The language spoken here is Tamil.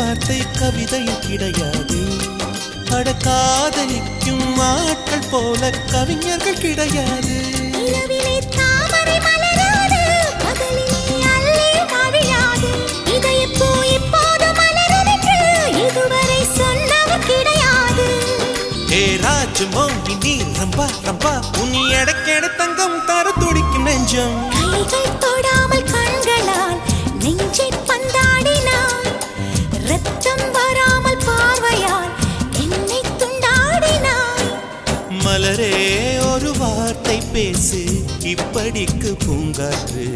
வார்த்தை கவிதையும் கிடையாது. அட காதலிக்கும் ஆட்கள் போல கவிஞர்கள் கிடையாது. நீ ரம்பா ரம்பா உன்னி எடக்கெட தங்கம் தர துடிக்கும் நெஞ்சம். கைகள் தொடாமல் கண்களால் நெஞ்சை பந்தாடினாய். ரத்தம் வராமல் பார்வையால் என்னை துண்டாடினாய். மலரே ஒரு வார்த்தை பேசு இப்படிக்கு பூங்காற்று.